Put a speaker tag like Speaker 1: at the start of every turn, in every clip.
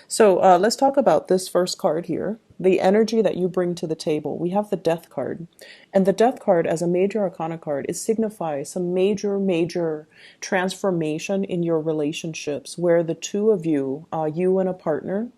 Speaker 1: So let's talk about this first card here. The energy that you bring to the table. We have the Death card. And the Death card, as a major arcana card, it signifies some major transformation in your relationships where the two of you, you and a partner,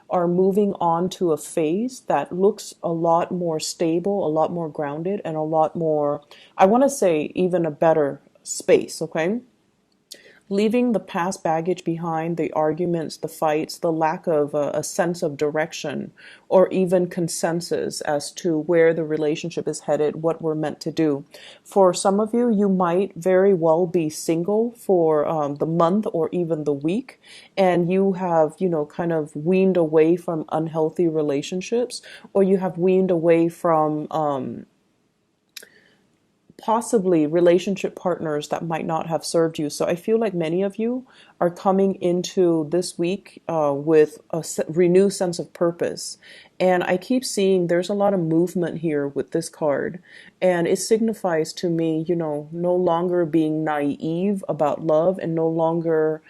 Speaker 1: are moving on to a phase that looks a lot more stable, a lot more grounded, and a lot more, I want to say, even a better space, okay? Leaving the past baggage behind, the arguments, the fights, the lack of a sense of direction or even consensus as to where the relationship is headed, what we're meant to do. For some of you, you might very well be single for the month or even the week, and you have, kind of weaned away from unhealthy relationships, or you have weaned away from possibly relationship partners that might not have served you. So I feel like many of you are coming into this week with a renewed sense of purpose. And I keep seeing there's a lot of movement here with this card. And it signifies to me, no longer being naive about love and no longer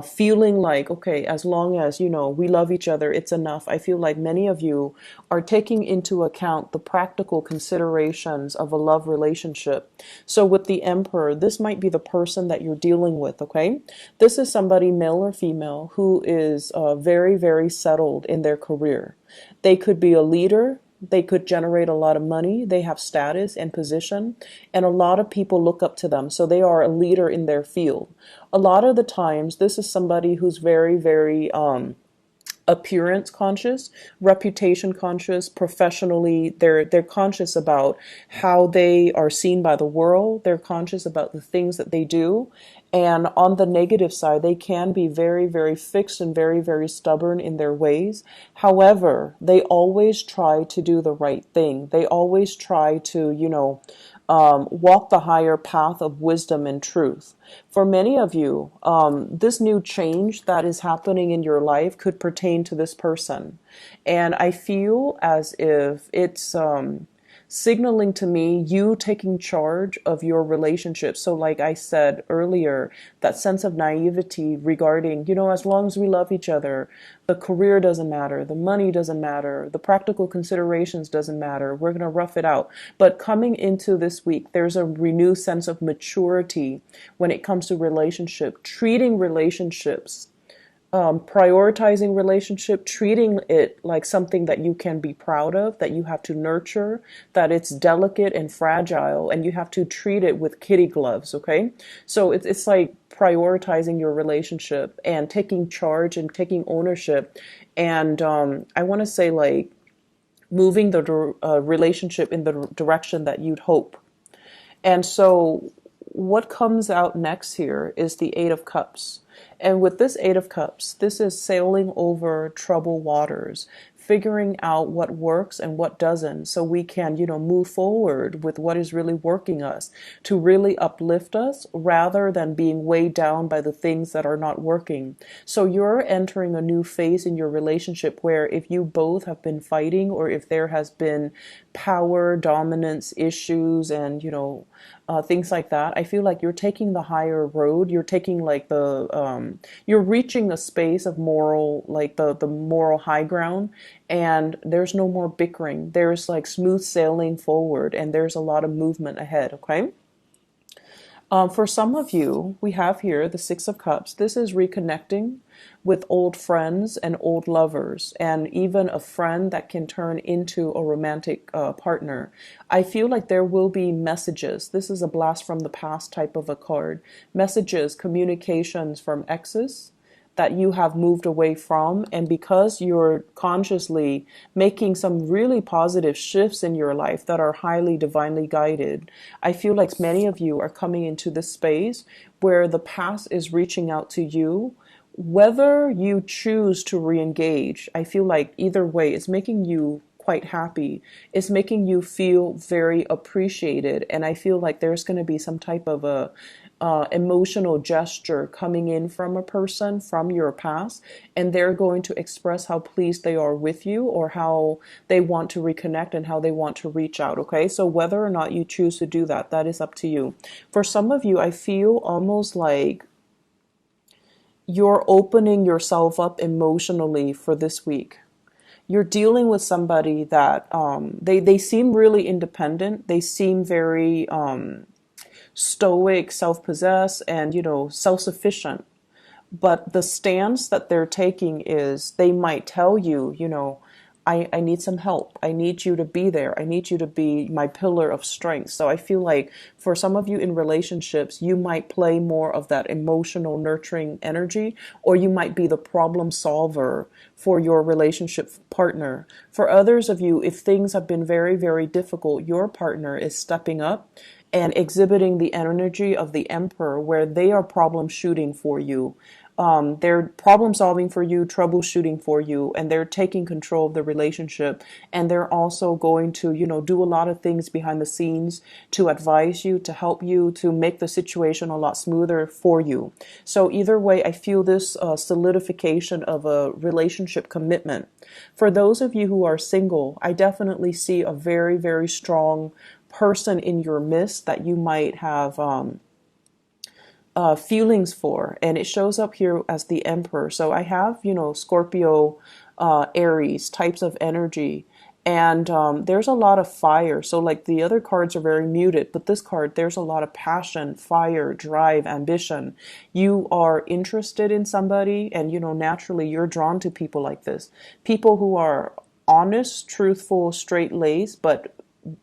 Speaker 1: feeling like, okay, as long as, we love each other, it's enough. I feel like many of you are taking into account the practical considerations of a love relationship. So with the Emperor, this might be the person that you're dealing with, okay? This is somebody, male or female, who is very settled in their career. They could be a leader. They could generate a lot of money. They have status and position, and a lot of people look up to them. So they are a leader in their field. A lot of the times, this is somebody who's very appearance conscious, reputation conscious, professionally. They're conscious about how they are seen by the world. They're conscious about the things that they do. And on the negative side, they can be very fixed and very stubborn in their ways. However, they always try to do the right thing. They always try to, walk the higher path of wisdom and truth. For many of you, this new change that is happening in your life could pertain to this person. And I feel as if it's signaling to me you taking charge of your relationship. So like I said earlier, that sense of naivety regarding, as long as we love each other, the career doesn't matter, the money doesn't matter, the practical considerations doesn't matter, we're going to rough it out. But coming into this week, there's a renewed sense of maturity when it comes to relationship, treating relationships, prioritizing relationship, treating it like something that you can be proud of, that you have to nurture, that it's delicate and fragile, and you have to treat it with kitty gloves, okay? So it's like prioritizing your relationship and taking charge and taking ownership. And I want to say like moving the relationship in the direction that you'd hope. And so what comes out next here is the Eight of Cups. And with this Eight of Cups, this is sailing over troubled waters, figuring out what works and what doesn't, so we can, move forward with what is really working us to really uplift us rather than being weighed down by the things that are not working. So you're entering a new phase in your relationship where if you both have been fighting or if there has been power dominance issues and, things like that, I feel like you're taking the higher road. You're taking like you're reaching a space of moral, like the moral high ground, and there's no more bickering. There's like smooth sailing forward, and there's a lot of movement ahead, okay? For some of you, we have here the Six of Cups. This is reconnecting with old friends and old lovers, and even a friend that can turn into a romantic partner. I feel like there will be messages. This is a blast from the past type of a card. Messages, communications from exes that you have moved away from, and because you're consciously making some really positive shifts in your life that are highly divinely guided, I feel like many of you are coming into this space where the past is reaching out to you. Whether you choose to re-engage, I feel like either way, it's making you quite happy. It's making you feel very appreciated, and I feel like there's going to be some type of a emotional gesture coming in from a person from your past, and they're going to express how pleased they are with you or how they want to reconnect and how they want to reach out, okay? So whether or not you choose to do that, that is up to you. For some of you, I feel almost like you're opening yourself up emotionally for this week. You're dealing with somebody that they seem really independent. They seem very stoic, self-possessed, and self-sufficient. But the stance that they're taking is they might tell you, I need some help. I need you to be there. I need you to be my pillar of strength. So I feel like for some of you in relationships, you might play more of that emotional nurturing energy, or you might be the problem solver for your relationship partner. For others of you, if things have been very, very difficult, your partner is stepping up and exhibiting the energy of the emperor, where they are problem shooting for you. They're problem solving for you, troubleshooting for you, and they're taking control of the relationship. And they're also going to, do a lot of things behind the scenes to advise you, to help you, to make the situation a lot smoother for you. So either way, I feel this solidification of a relationship commitment. For those of you who are single, I definitely see a very, very strong person in your midst that you might have feelings for, and it shows up here as the emperor. So I have Scorpio, Aries types of energy, and there's a lot of fire. So like the other cards are very muted, but this card, there's a lot of passion, fire, drive, ambition. You are interested in somebody, and naturally you're drawn to people like this, people who are honest, truthful, straight-laced, but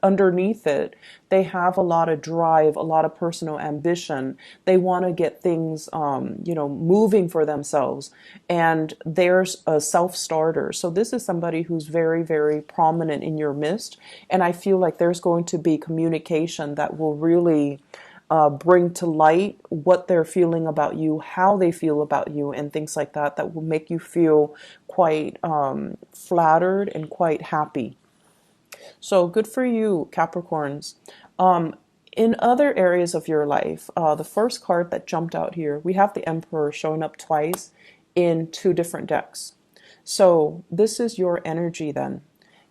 Speaker 1: underneath it, they have a lot of drive, a lot of personal ambition. They want to get things, moving for themselves. And there's a self-starter. So this is somebody who's very, very prominent in your midst. And I feel like there's going to be communication that will really bring to light what they're feeling about you, how they feel about you, and things like that, that will make you feel quite flattered and quite happy. So good for you, Capricorns. In other areas of your life, the first card that jumped out here, we have the Emperor showing up twice in two different decks. So this is your energy then.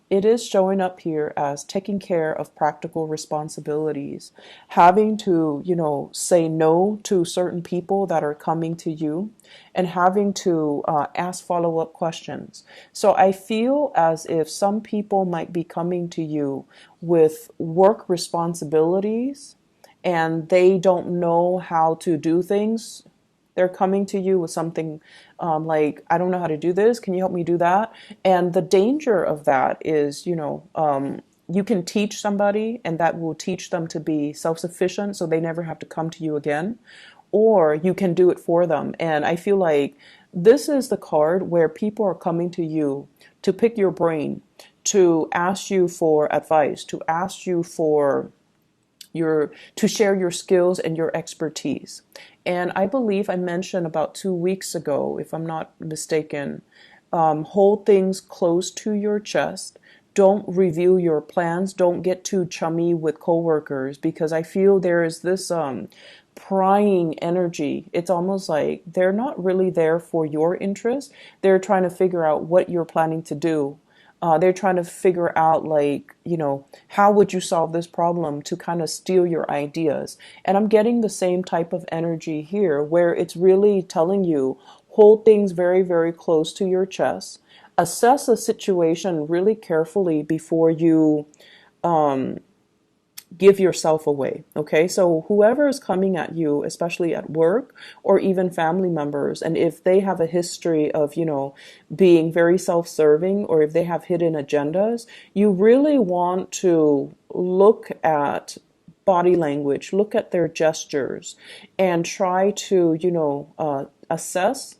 Speaker 1: It is showing up here as taking care of practical responsibilities, having to, say no to certain people that are coming to you, and having to ask follow-up questions. So I feel as if some people might be coming to you with work responsibilities and they don't know how to do things. They're coming to you with something like, I don't know how to do this. Can you help me do that? And the danger of that is, you can teach somebody and that will teach them to be self-sufficient so they never have to come to you again. Or you can do it for them. And I feel like this is the card where people are coming to you to pick your brain, to ask you for advice, to ask you for to share your skills and your expertise. And I believe I mentioned about 2 weeks ago, if I'm not mistaken, hold things close to your chest. Don't reveal your plans. Don't get too chummy with coworkers, because I feel there is this prying energy. It's almost like they're not really there for your interest. They're trying to figure out what you're planning to do. They're trying to figure out, like, how would you solve this problem, to kind of steal your ideas. And I'm getting the same type of energy here, where it's really telling you, hold things very, very close to your chest. Assess a situation really carefully before you give yourself away. Okay, so whoever is coming at you, especially at work or even family members, and if they have a history of, being very self-serving, or if they have hidden agendas, you really want to look at body language, look at their gestures, and try to, assess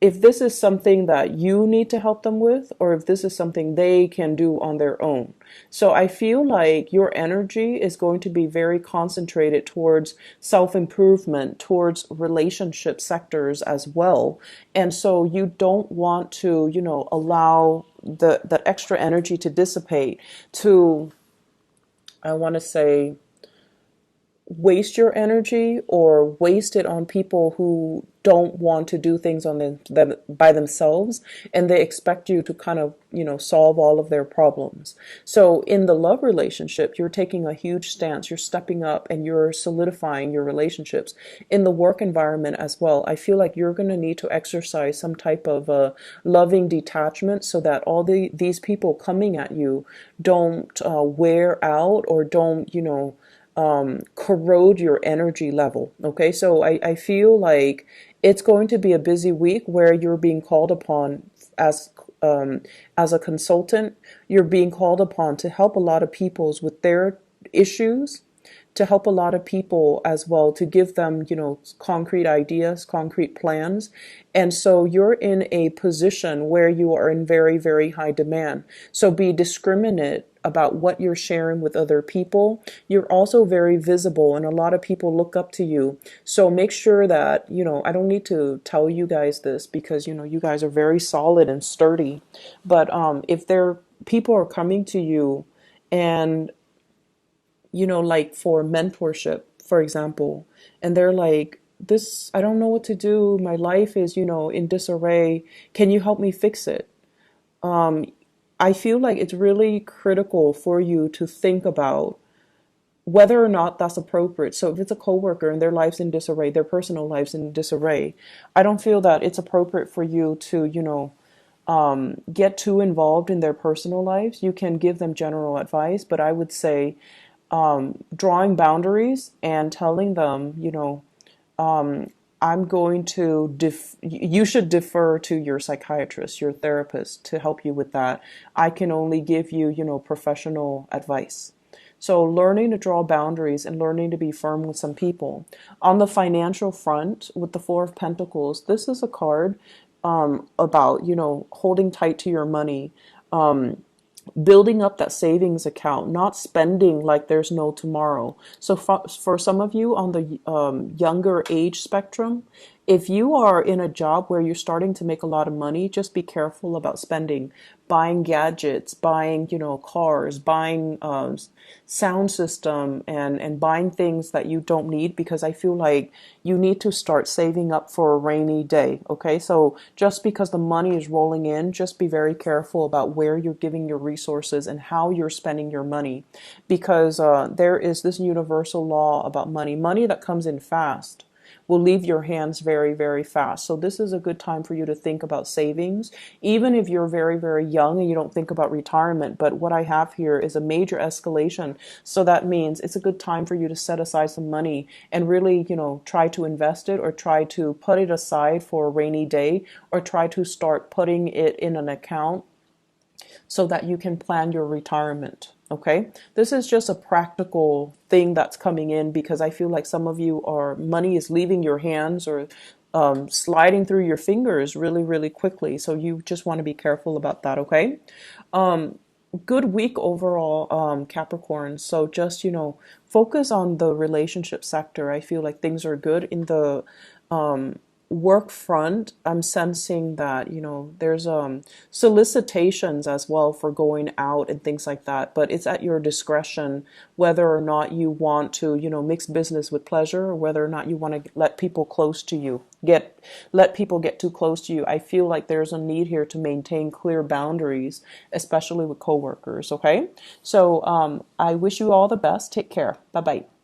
Speaker 1: if this is something that you need to help them with, or if this is something they can do on their own. So I feel like your energy is going to be very concentrated towards self-improvement, towards relationship sectors as well. And so you don't want to, allow that extra energy to dissipate to, I want to say, waste your energy or waste it on people who don't want to do things on them by themselves, and they expect you to kind of, solve all of their problems. So in the love relationship, you're taking a huge stance, you're stepping up, and you're solidifying your relationships. In the work environment as well, I feel like you're going to need to exercise some type of loving detachment, so that all these people coming at you don't wear out, or don't, corrode your energy level. Okay, so I feel like it's going to be a busy week where you're being called upon as as a consultant. You're being called upon to help a lot of peoples with their issues, to help a lot of people as well, to give them, concrete ideas, concrete plans. And so you're in a position where you are in very, very high demand. So be discriminate about what you're sharing with other people. You're also very visible, and a lot of people look up to you. So make sure that, I don't need to tell you guys this, because, you guys are very solid and sturdy. But if people are coming to you, and like for mentorship, for example, and they're like, this, I don't know what to do. My life is, in disarray. Can you help me fix it? I feel like it's really critical for you to think about whether or not that's appropriate. So if it's a coworker and their life's in disarray, their personal life's in disarray, I don't feel that it's appropriate for you to, get too involved in their personal lives. You can give them general advice, but I would say drawing boundaries and telling them, I'm going to you should defer to your psychiatrist, your therapist, to help you with that. I can only give you, professional advice. So learning to draw boundaries and learning to be firm with some people. On the financial front, with the Four of Pentacles, this is a card about, holding tight to your money. Building up that savings account, not spending like there's no tomorrow. So for some of you on the younger age spectrum, if you are in a job where you're starting to make a lot of money, just be careful about spending, buying gadgets, buying, cars, buying sound system, and buying things that you don't need, because I feel like you need to start saving up for a rainy day. Okay, so just because the money is rolling in, just be very careful about where you're giving your resources and how you're spending your money, because there is this universal law about money. Money that comes in fast will leave your hands very, very fast. So this is a good time for you to think about savings, even if you're very, very young and you don't think about retirement. But what I have here is a major escalation. So that means it's a good time for you to set aside some money and really, try to invest it, or try to put it aside for a rainy day, or try to start putting it in an account so that you can plan your retirement. Okay, this is just a practical thing that's coming in, because I feel like some of you money is leaving your hands, or sliding through your fingers really, really quickly. So you just want to be careful about that. Okay. Good week overall, Capricorn. So just, focus on the relationship sector. I feel like things are good. In the work front, I'm sensing that, there's solicitations as well for going out and things like that, but it's at your discretion whether or not you want to, mix business with pleasure, or whether or not you want to let people close to you let people get too close to you. I feel like there's a need here to maintain clear boundaries, especially with coworkers. Okay, so I wish you all the best. Take care. Bye bye.